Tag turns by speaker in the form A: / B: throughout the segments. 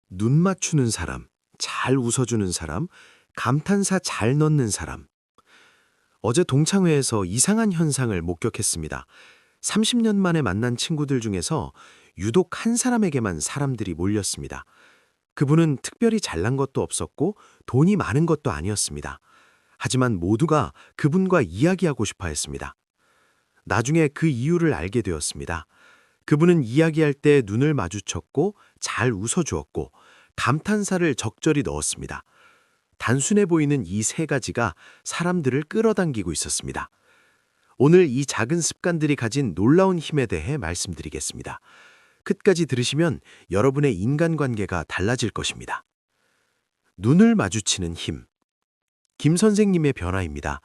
A: 눈 맞추는 사람, 잘 웃어주는 사람, 감탄사 잘 넣는 사람. 어제 동창회에서 이상한 현상을 목격했습니다. 30년 만에 만난 친구들 중에서 유독 한 사람에게만 사람들이 몰렸습니다. 그분은 특별히 잘난 것도 없었고 돈이 많은 것도 아니었습니다. 하지만 모두가 그분과 이야기하고 싶어 했습니다. 나중에 그 이유를 알게 되었습니다. 그분은 이야기할 때 눈을 마주쳤고 잘 웃어주었고 감탄사를 적절히 넣었습니다. 단순해 보이는 이 세 가지가 사람들을 끌어당기고 있었습니다. 오늘 이 작은 습관들이 가진 놀라운 힘에 대해 말씀드리겠습니다. 끝까지 들으시면 여러분의 인간관계가 달라질 것입니다. 눈을 마주치는 힘. 김 선생님의 변화입니다.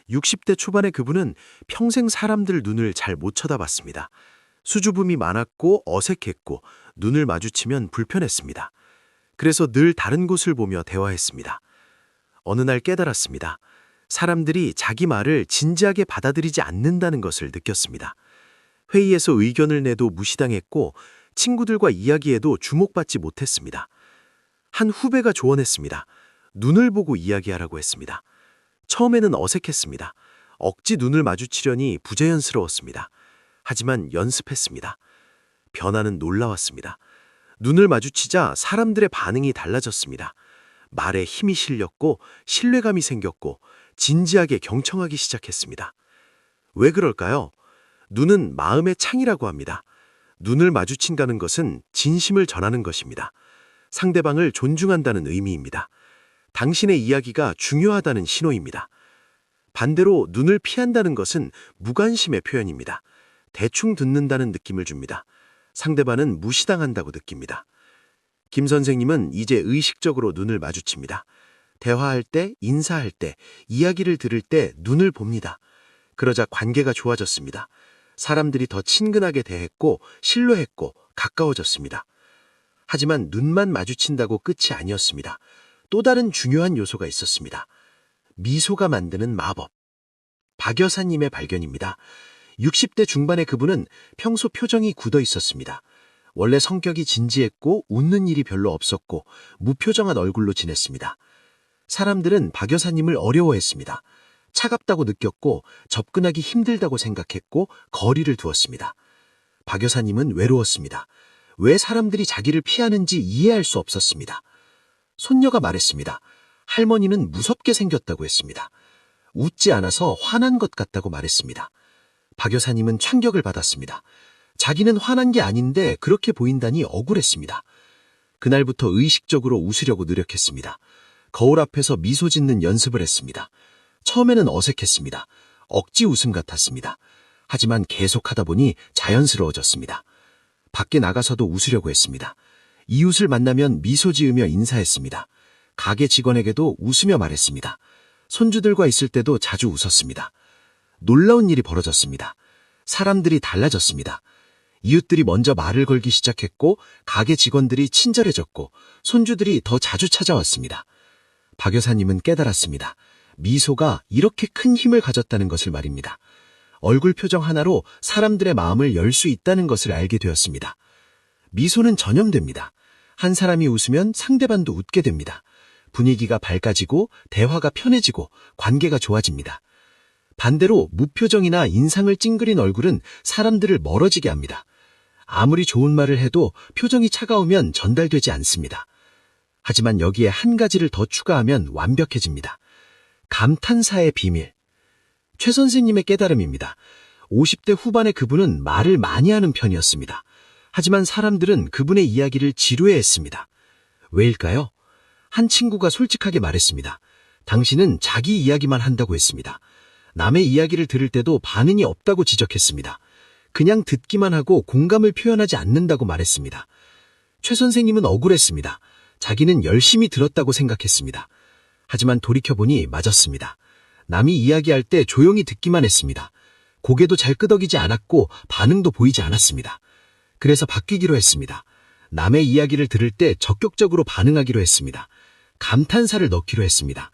A: 60대 초반의 그분은 평생 사람들 눈을 잘 못 쳐다봤습니다. 수줍음이 많았고 어색했고 눈을 마주치면 불편했습니다. 그래서 늘 다른 곳을 보며 대화했습니다. 어느 날 깨달았습니다. 사람들이 자기 말을 진지하게 받아들이지 않는다는 것을 느꼈습니다. 회의에서 의견을 내도 무시당했고 친구들과 이야기해도 주목받지 못했습니다. 한 후배가 조언했습니다. 눈을 보고 이야기하라고 했습니다. 처음에는 어색했습니다. 억지 눈을 마주치려니 부자연스러웠습니다. 하지만 연습했습니다. 변화는 놀라웠습니다. 눈을 마주치자 사람들의 반응이 달라졌습니다. 말에 힘이 실렸고 신뢰감이 생겼고 진지하게 경청하기 시작했습니다. 왜 그럴까요? 눈은 마음의 창이라고 합니다. 눈을 마주친다는 것은 진심을 전하는 것입니다. 상대방을 존중한다는 의미입니다. 당신의 이야기가 중요하다는 신호입니다. 반대로 눈을 피한다는 것은 무관심의 표현입니다. 대충 듣는다는 느낌을 줍니다. 상대방은 무시당한다고 느낍니다. 김 선생님은 이제 의식적으로 눈을 마주칩니다. 대화할 때, 인사할 때, 이야기를 들을 때 눈을 봅니다. 그러자 관계가 좋아졌습니다. 사람들이 더 친근하게 대했고 신뢰했고 가까워졌습니다. 하지만 눈만 마주친다고 끝이 아니었습니다. 또 다른 중요한 요소가 있었습니다. 미소가 만드는 마법. 박 여사님의 발견입니다. 60대 중반의 그분은 평소 표정이 굳어 있었습니다. 원래 성격이 진지했고 웃는 일이 별로 없었고 무표정한 얼굴로 지냈습니다. 사람들은 박 여사님을 어려워했습니다. 차갑다고 느꼈고 접근하기 힘들다고 생각했고 거리를 두었습니다. 박 여사님은 외로웠습니다. 왜 사람들이 자기를 피하는지 이해할 수 없었습니다. 손녀가 말했습니다. 할머니는 무섭게 생겼다고 했습니다. 웃지 않아서 화난 것 같다고 말했습니다. 박 여사님은 충격을 받았습니다. 자기는 화난 게 아닌데 그렇게 보인다니 억울했습니다. 그날부터 의식적으로 웃으려고 노력했습니다. 거울 앞에서 미소 짓는 연습을 했습니다. 처음에는 어색했습니다. 억지 웃음 같았습니다. 하지만 계속하다 보니 자연스러워졌습니다. 밖에 나가서도 웃으려고 했습니다. 이웃을 만나면 미소 지으며 인사했습니다. 가게 직원에게도 웃으며 말했습니다. 손주들과 있을 때도 자주 웃었습니다. 놀라운 일이 벌어졌습니다. 사람들이 달라졌습니다. 이웃들이 먼저 말을 걸기 시작했고 가게 직원들이 친절해졌고 손주들이 더 자주 찾아왔습니다. 박 여사님은 깨달았습니다. 미소가 이렇게 큰 힘을 가졌다는 것을 말입니다. 얼굴 표정 하나로 사람들의 마음을 열 수 있다는 것을 알게 되었습니다. 미소는 전염됩니다. 한 사람이 웃으면 상대방도 웃게 됩니다. 분위기가 밝아지고 대화가 편해지고 관계가 좋아집니다. 반대로 무표정이나 인상을 찡그린 얼굴은 사람들을 멀어지게 합니다. 아무리 좋은 말을 해도 표정이 차가우면 전달되지 않습니다. 하지만 여기에 한 가지를 더 추가하면 완벽해집니다. 감탄사의 비밀. 최 선생님의 깨달음입니다. 50대 후반의 그분은 말을 많이 하는 편이었습니다. 하지만 사람들은 그분의 이야기를 지루해했습니다. 왜일까요? 한 친구가 솔직하게 말했습니다. 당신은 자기 이야기만 한다고 했습니다. 남의 이야기를 들을 때도 반응이 없다고 지적했습니다. 그냥 듣기만 하고 공감을 표현하지 않는다고 말했습니다. 최 선생님은 억울했습니다. 자기는 열심히 들었다고 생각했습니다. 하지만 돌이켜보니 맞았습니다. 남이 이야기할 때 조용히 듣기만 했습니다. 고개도 잘 끄덕이지 않았고 반응도 보이지 않았습니다. 그래서 바뀌기로 했습니다. 남의 이야기를 들을 때 적극적으로 반응하기로 했습니다. 감탄사를 넣기로 했습니다.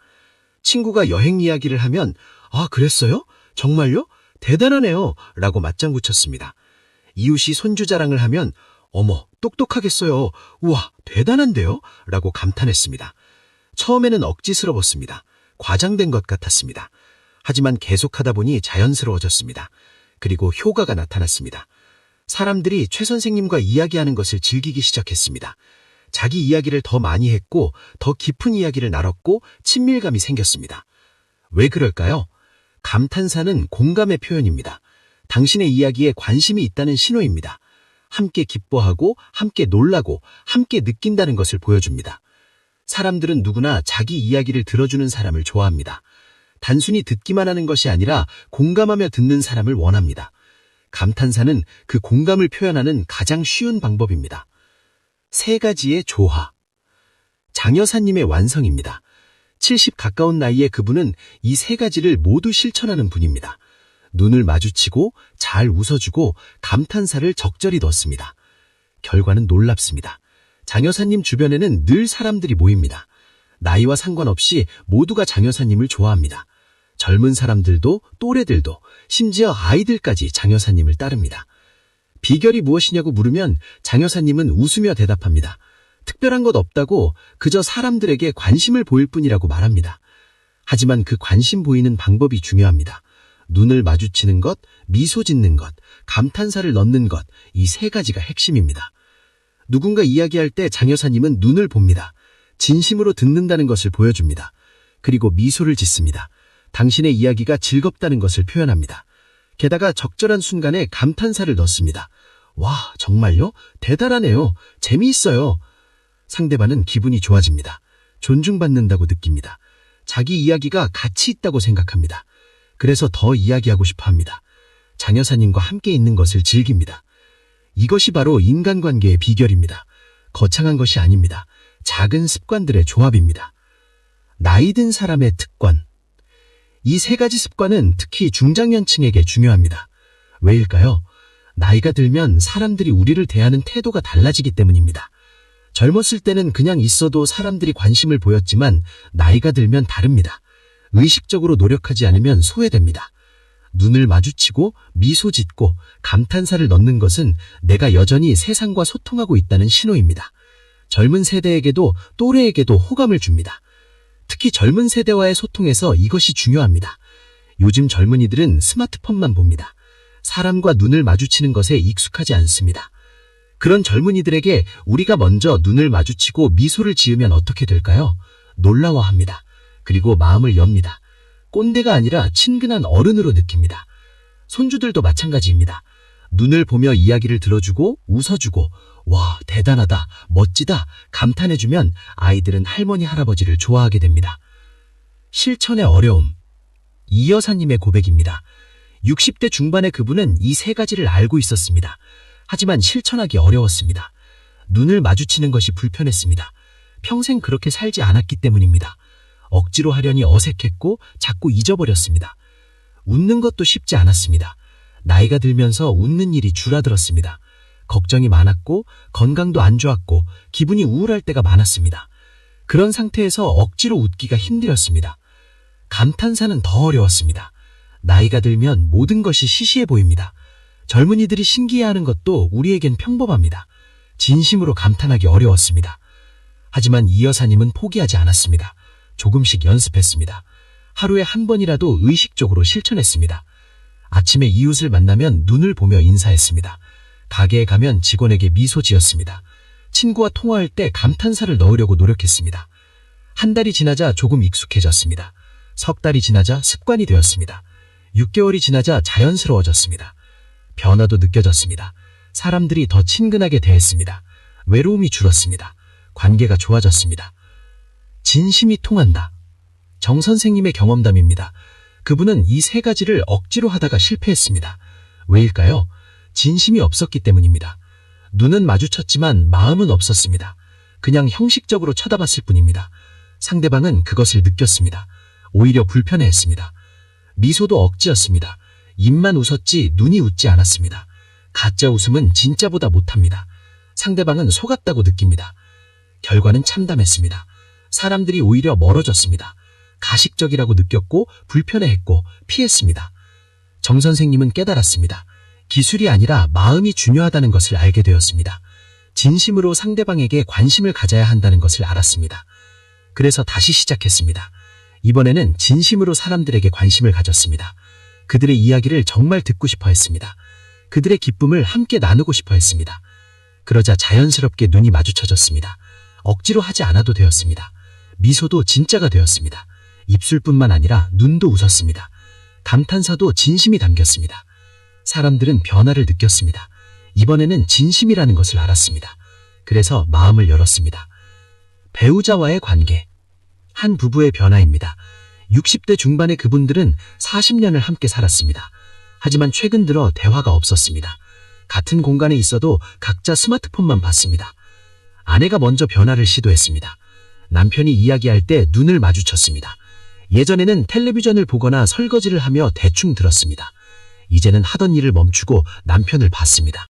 A: 친구가 여행 이야기를 하면 아, 그랬어요? 정말요? 대단하네요. 라고 맞장구 쳤습니다. 이웃이 손주 자랑을 하면
B: 어머, 똑똑하겠어요. 우와, 대단한데요? 라고 감탄했습니다. 처음에는 억지스러웠습니다. 과장된 것 같았습니다. 하지만 계속하다 보니 자연스러워졌습니다. 그리고 효과가 나타났습니다. 사람들이 최 선생님과 이야기하는 것을 즐기기 시작했습니다. 자기 이야기를 더 많이 했고 더 깊은 이야기를 나눴고 친밀감이 생겼습니다. 왜 그럴까요? 감탄사는 공감의 표현입니다. 당신의 이야기에 관심이 있다는 신호입니다. 함께 기뻐하고 함께 놀라고 함께 느낀다는 것을 보여줍니다. 사람들은 누구나 자기 이야기를 들어주는 사람을 좋아합니다. 단순히 듣기만 하는 것이 아니라 공감하며 듣는 사람을 원합니다. 감탄사는 그 공감을 표현하는 가장 쉬운 방법입니다. 3가지의 조화. 장 여사님의 완성입니다. 70 가까운 나이에 그분은 이 3가지를 모두 실천하는 분입니다. 눈을 마주치고 잘 웃어주고 감탄사를 적절히 넣습니다. 결과는 놀랍습니다. 장 여사님 주변에는 늘 사람들이 모입니다. 나이와 상관없이 모두가 장 여사님을 좋아합니다. 젊은 사람들도 또래들도 심지어 아이들까지 장 여사님을 따릅니다. 비결이 무엇이냐고 물으면 장 여사님은 웃으며 대답합니다. 특별한 것 없다고 그저 사람들에게 관심을 보일 뿐이라고 말합니다. 하지만 그 관심 보이는 방법이 중요합니다. 눈을 마주치는 것, 미소 짓는 것, 감탄사를 넣는 것, 이 3가지가 핵심입니다. 누군가 이야기할 때 장 여사님은 눈을 봅니다. 진심으로 듣는다는 것을 보여줍니다. 그리고 미소를 짓습니다. 당신의 이야기가 즐겁다는 것을 표현합니다. 게다가 적절한 순간에 감탄사를 넣습니다. 와, 정말요? 대단하네요. 재미있어요. 상대방은 기분이 좋아집니다. 존중받는다고 느낍니다. 자기 이야기가 가치 있다고 생각합니다. 그래서 더 이야기하고 싶어 합니다. 장 여사님과 함께 있는 것을 즐깁니다. 이것이 바로 인간관계의 비결입니다. 거창한 것이 아닙니다. 작은 습관들의 조합입니다. 나이 든 사람의 특권. 이 3가지 습관은 특히 중장년층에게 중요합니다. 왜일까요? 나이가 들면 사람들이 우리를 대하는 태도가 달라지기 때문입니다. 젊었을 때는 그냥 있어도 사람들이 관심을 보였지만 나이가 들면 다릅니다. 의식적으로 노력하지 않으면 소외됩니다. 눈을 마주치고 미소 짓고 감탄사를 넣는 것은 내가 여전히 세상과 소통하고 있다는 신호입니다. 젊은 세대에게도 또래에게도 호감을 줍니다. 특히 젊은 세대와의 소통에서 이것이 중요합니다. 요즘 젊은이들은 스마트폰만 봅니다. 사람과 눈을 마주치는 것에 익숙하지 않습니다. 그런 젊은이들에게 우리가 먼저 눈을 마주치고 미소를 지으면 어떻게 될까요? 놀라워합니다. 그리고 마음을 엽니다. 꼰대가 아니라 친근한 어른으로 느낍니다. 손주들도 마찬가지입니다. 눈을 보며 이야기를 들어주고 웃어주고 와, 대단하다, 멋지다 감탄해주면 아이들은 할머니, 할아버지를 좋아하게 됩니다. 실천의 어려움. 이 여사님의 고백입니다. 60대 중반의 그분은 이 3가지를 알고 있었습니다. 하지만 실천하기 어려웠습니다. 눈을 마주치는 것이 불편했습니다. 평생 그렇게 살지 않았기 때문입니다. 억지로 하려니 어색했고 자꾸 잊어버렸습니다. 웃는 것도 쉽지 않았습니다. 나이가 들면서 웃는 일이 줄어들었습니다. 걱정이 많았고 건강도 안 좋았고 기분이 우울할 때가 많았습니다. 그런 상태에서 억지로 웃기가 힘들었습니다. 감탄사는 더 어려웠습니다. 나이가 들면 모든 것이 시시해 보입니다. 젊은이들이 신기해하는 것도 우리에겐 평범합니다. 진심으로 감탄하기 어려웠습니다. 하지만 이 여사님은 포기하지 않았습니다. 조금씩 연습했습니다. 하루에 한 번이라도 의식적으로 실천했습니다. 아침에 이웃을 만나면 눈을 보며 인사했습니다. 가게에 가면 직원에게 미소 지었습니다. 친구와 통화할 때 감탄사를 넣으려고 노력했습니다. 한 달이 지나자 조금 익숙해졌습니다. 석 달이 지나자 습관이 되었습니다. 6개월이 지나자 자연스러워졌습니다. 변화도 느껴졌습니다. 사람들이 더 친근하게 대했습니다. 외로움이 줄었습니다. 관계가 좋아졌습니다. 진심이 통한다. 정 선생님의 경험담입니다. 그분은 이 3가지를 억지로 하다가 실패했습니다. 왜일까요? 진심이 없었기 때문입니다. 눈은 마주쳤지만 마음은 없었습니다. 그냥 형식적으로 쳐다봤을 뿐입니다. 상대방은 그것을 느꼈습니다. 오히려 불편해했습니다. 미소도 억지였습니다. 입만 웃었지 눈이 웃지 않았습니다. 가짜 웃음은 진짜보다 못합니다. 상대방은 속았다고 느낍니다. 결과는 참담했습니다. 사람들이 오히려 멀어졌습니다. 가식적이라고 느꼈고 불편해했고 피했습니다. 정 선생님은 깨달았습니다. 기술이 아니라 마음이 중요하다는 것을 알게 되었습니다. 진심으로 상대방에게 관심을 가져야 한다는 것을 알았습니다. 그래서 다시 시작했습니다. 이번에는 진심으로 사람들에게 관심을 가졌습니다. 그들의 이야기를 정말 듣고 싶어 했습니다. 그들의 기쁨을 함께 나누고 싶어 했습니다. 그러자 자연스럽게 눈이 마주쳐졌습니다. 억지로 하지 않아도 되었습니다. 미소도 진짜가 되었습니다. 입술뿐만 아니라 눈도 웃었습니다. 감탄사도 진심이 담겼습니다. 사람들은 변화를 느꼈습니다. 이번에는 진심이라는 것을 알았습니다. 그래서 마음을 열었습니다. 배우자와의 관계. 한 부부의 변화입니다. 60대 중반의 그분들은 40년을 함께 살았습니다. 하지만 최근 들어 대화가 없었습니다. 같은 공간에 있어도 각자 스마트폰만 봤습니다. 아내가 먼저 변화를 시도했습니다. 남편이 이야기할 때 눈을 마주쳤습니다. 예전에는 텔레비전을 보거나 설거지를 하며 대충 들었습니다. 이제는 하던 일을 멈추고 남편을 봤습니다.